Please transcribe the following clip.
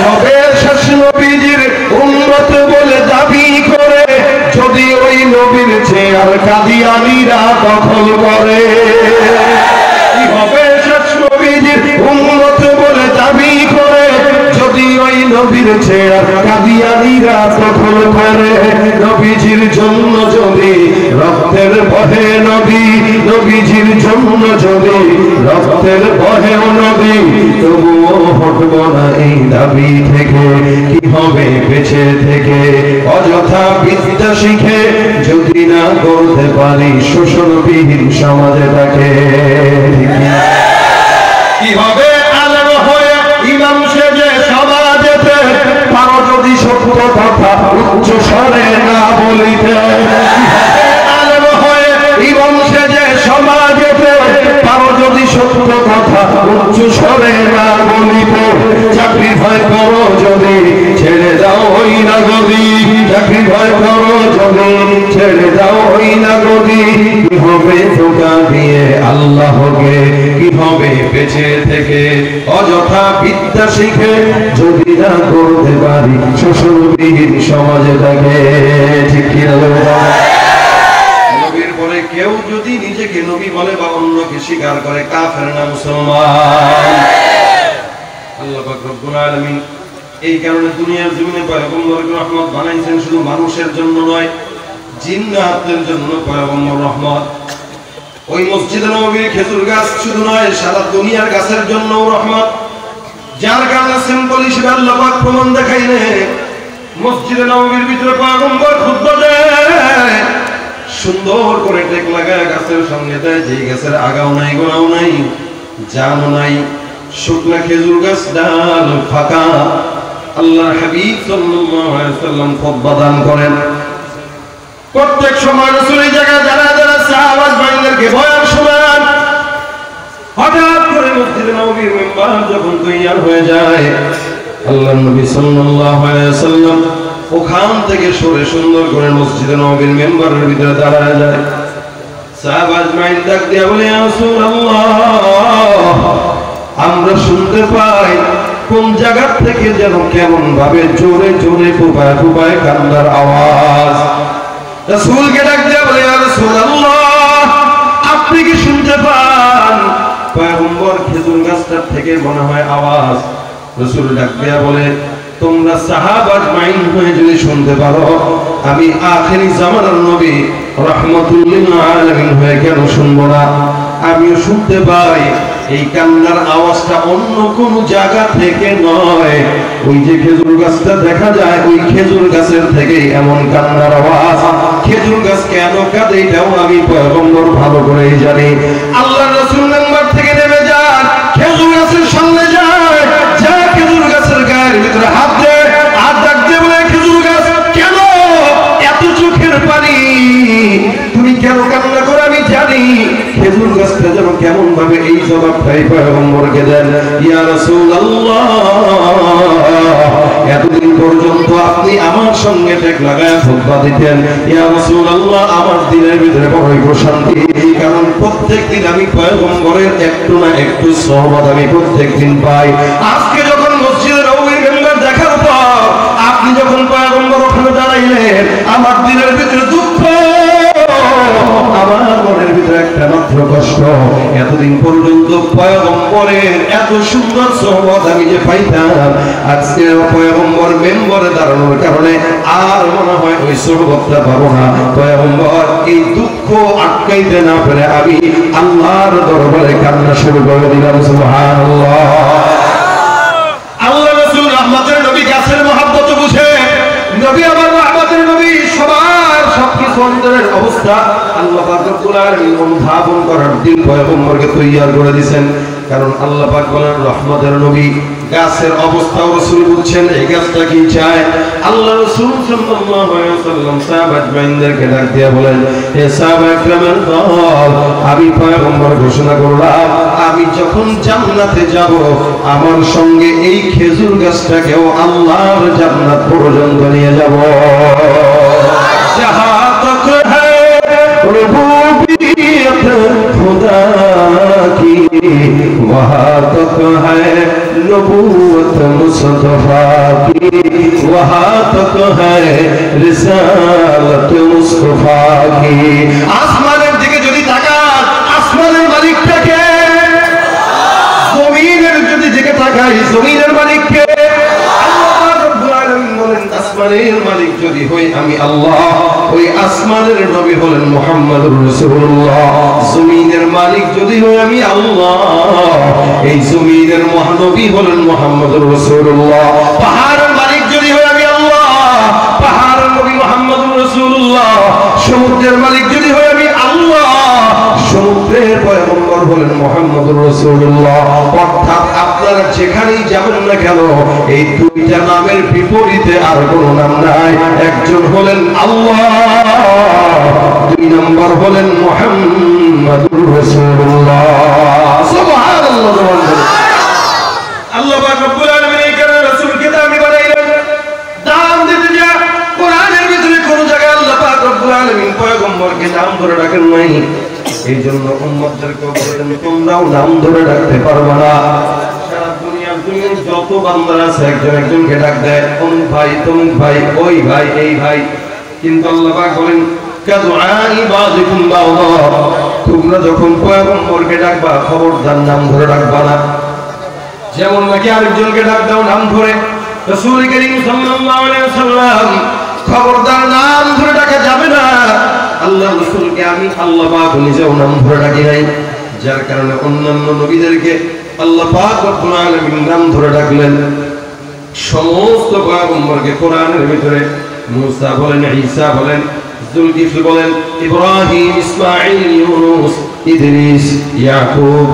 হবে শেষ নবীজির উম্মত বলে দাবি করে যদি ওই নবীর চেয়ার কাদিয়ানীরা দখল করে। কি হবে শেষ নবীজির উম্মত বলে দাবি করে যদি ওই নবীর চেয়ার কাদিয়ানীরা দখল করে। নবীজির জন্য যদি রক্তের বহে নবী, নবীজির জন্য যদি রক্তের বহে নবী, তবুও হটব না এই দাবি থেকে। কি হবে বেঁচে থেকে অযথা বিদ্যা শিখে যদি না করতে পারি শোষণবিহীন সমাজে থাকে। কি হবে আলেম হয়ে ইমাম সেজে সমাজেতে পারো যদি সত্য কথা উচ্চ স্বরে না বলিতে। আলেম হয়ে ইমাম সেজে সমাজেতে পারো যদি সত্য কথা উচ্চ স্বরে না বলিতে। চাকরি ভয় করো যদি ছেড়ে দাও ওই না গদি, চাকরি ভয় করো যদি ছেড়ে দাও ওই না গদি। কি হবে ধোঁকা দিয়ে আল্লাহকে, কি হবে বেঁচে থেকে অযথা বিদ্যা শিখে যদি না করতে পারি শোষণবিহীন সমাজে থাকে। ঠিক কি না? নবীর পরে কেউ যদি নিজেকে নবী বলে বা অন্যকে স্বীকার করে কাফের না মুসলমান। আল্লাহ পাক রব্বুল আলামিন এই কারণে দুনিয়ার জমিনে পয়গম্বরকে রহমত বানাইছেন, শুধু মানুষের জন্য নয় জিন্নাতের জন্য পয়গম্বর রহমত। ওই মসজিদে নববীর খেজুর গাছ শুধু নয় সারা দুনিয়ার গাছের জন্য রহমত। যার কারণে সিম্পল হিসেবে আল্লাহ পাক প্রমাণ দেখাইলেন মসজিদে নববীর ভিতরে পয়গম্বর খুতবা দেয়, সুন্দর করে টেক লাগায় গাছের সঙ্গে দেয়, যে গাছের আগাও নাই গোড়াও নাই জানও নাই, শুকনা খেজুর গাছ ডাল ফাঁকা। আল্লাহর হাবিব সাল্লাল্লাহু আলাইহি ওয়াসাল্লাম খুতবা দান করেন। প্রত্যেক সময় রাসূল এই জায়গায় যারা যারা সাহাবা ভাইদেরকে বয়ান শোনান। হঠাৎ করে মসজিদে নববীর মেম্বার যখন তৈয়ার হয়ে যায়, আল্লাহর নবী সাল্লাল্লাহু আলাইহি ওয়াসাল্লাম ওখান থেকে সরে সুন্দর করে মসজিদে নববীর মেম্বারের ভিতরে দাঁড়ায় যায়। সাহাবা আজমাইন ডাক দিয়া বলে, ইয়া রাসূলুল্লাহ, আমরা শুনতে পাই কোন জায়গা থেকে যেন কেমন ভাবে জোরে জোরে ফুপায় ফুপায় কান্নার আওয়াজ। রাসূলকে ডাক দিয়া বলে, ইয়া রাসূলুল্লাহ, আপনি কি শুনতে পান? পয়গম্বর খেজুর গাছটার থেকে মনে হয় আওয়াজ। রাসূল ডাক দিয়া বলে, তোমরা সাহাবা আজমাইন হয়ে যদি শুনতে পারো, আমি আখেরি জামানার নবী রাহমাতুল লিল আলামিন হয়ে কেন শুনবো না? আমিও শুনতে পাই এই কান্নার আওয়াজটা অন্য কোন জায়গা থেকে নয়, ওই যে খেজুর গাছটা দেখা যায় ওই খেজুর গাছের থেকে এমন কান্নার আওয়াজ। খেজুর গাছ কেন কাঁদে এটাও আমি পয়গম্বর ভালো করেই জানি। আল্লাহর রাসূল মেম্বার থেকে নেমে যান, খেজুর গাছের সামনে যায়, যা খেজুর গাছের গায়ের ভিতরে হাত দেয়, হাত ডাক দিয়ে বলে, খেজুর গাছ কেন এত চোখের পানি, তুমি কেন কান্না করো? আমি জানি। খেজুর গাছটা যেন কেমন ভাবে এই জবাবটাই পয়গম্বরকে দেন, ইয়া রাসূলুল্লাহ, এতদিন পর্যন্ত আপনি আমার সঙ্গে টেক লাগায় খুতবা দিতেন, ইয়া রাসূলুল্লাহ, আমার দিনের ভিতরে বড়ই প্রশান্তি, কারণ প্রত্যেকদিন আমি পয়গম্বরের একটু না একটু সোহবত আমি প্রত্যেকদিন পাই। আজকে যখন মসজিদে নববীর মেম্বার দেখার পর আপনি যখন পয়গম্বর ওখানে দাঁড়াইলেন, আমার দিনের ভিতরে দুঃখ, আমার মনের ভিতরে একটা মাত্র কষ্ট, এতদিন পর্যন্ত পয়গম্বরের এত সুন্দর সোহবত আমি যে পাইতাম, আজকে পয়গম্বর মেম্বারে দাঁড়ানোর কারণে আর মনে হয় ওই সোহবতটা পাবো না। পয়গম্বর এই দুঃখ আটকাইতে না পেরে আমি আল্লাহর দরবারে কান্না শুরু করে দিলাম। সুবহানাল্লাহ। আল্লাহ রাসূল রহমতের নবী গাছের মহব্বত বুঝে, নবী আমার রহমতের নবী সবার সবকিছু অন্তরের অবস্থা আল্লাহ পাক রব্বুল আলামিন অনুধাবন করার দিন পয়গম্বরকে তৈয়ার করে দিয়েছেন। কারণ আল্লাহ পাক বলেন রহমতের নবী, গাছের অবস্থাও রাসূল বুঝছেন এই গাছটা কি চায়। আল্লাহ রাসূল সাল্লাল্লাহু আলাইহি ওয়াসাল্লাম সাহাবা আজমাইনদেরকে ডাক দিয়ে বলেন, হে সাহাবা একরামের দল, আমি পয়গম্বর ঘোষণা করলাম আমি যখন জান্নাতে যাব আমার সঙ্গে এই খেজুর গাছটাকেও আল্লাহর জান্নাত পর্যন্ত নিয়ে যাব। जहाँ तक है रुबूबियत खुदा की, वहाँ तक है नबूवत मुस्तफा की वहाँ तक है रिसालत मुस्तफा की। आसमाনের दिকে যদি তাকান, আসমানের মালিকটাকে, জমিনের যদি দিকে তাকাই, জমিনের মালিককে। আসমানের মালিক যদি হই আমি আল্লাহ, ওই আসমানের নবী হলেন মুহাম্মদুর রাসূলুল্লাহ। জমিনের মালিক যদি হই আমি আল্লাহ, এই জমিনের মহানবী হলেন মুহাম্মদুর রাসূলুল্লাহ। পাহাড়ের মালিক যদি হই আমি আল্লাহ, পাহাড়ের নবী মুহাম্মদুর রাসূলুল্লাহ। সমুদ্রের মালিক যদি হই আমি আল্লাহ, সমুদ্রের পয়গম্বর হলেন মুহাম্মদুর রাসূলুল্লাহ। অর্থাৎ আপনারা যেখানেই যাবেন না কেন, এই দুইটা নামের বিপরীতে আর কোনো নাম নাই। একজন হলেন আল্লাহ, দুই নম্বর হলেন মুহাম্মদুর রাসূলুল্লাহ। সুবহানাল্লাহ। আল্লাহ পাক রব্বুল আলামিন এই কারণে রাসূলকে দামি বানাইলেন। দাম দিতে যা কোরআনের ভিতরে কোন জায়গায় আল্লাহ পাক রব্বুল আলামিন পয়গম্বরকে নাম ধরে ডাকেন নাই। এই জন্য উম্মতদেরকে বলেন তোমরাও নাম ধরে ডাকতে পারবে না। সারা দুনিয়ার যত বান্দা আছে একজন একজনকে ডাক দেয়, অমুক ভাই, তমুক ভাই, ওই ভাই, এই ভাই। কিন্তু আল্লাহ পাক বলেন কাদুআই বাযিকুম বাওদা, তোমরা যখন পয়গম্বরকে ডাকবা খবরদার নাম ধরে ডাকবা না। যেমন নাকি আরেকজনকে ডাক দাও নাম ধরে, রাসূল করিম সাল্লাল্লাহু আলাইহি ওয়াসাল্লাম খবরদার নাম ধরে ডাকা যাবে না। আল্লাহ রাসূলকে আমি আল্লাহ পাক নিজেও নাম ধরে ডাকি নাই, যার কারণে অন্যান্য নবীদেরকে আল্লাহ পাক রব্বুল আলামিন নাম ধরে ডাকলেন। সমস্ত পয়গম্বরকে কোরআনের ভিতরে মুসা বলেন, ঈসা বলেন, যুলকিফল বলেন, ইব্রাহিম, ইসমাঈল, ইউনূস, ইদরিস, ইয়াকুব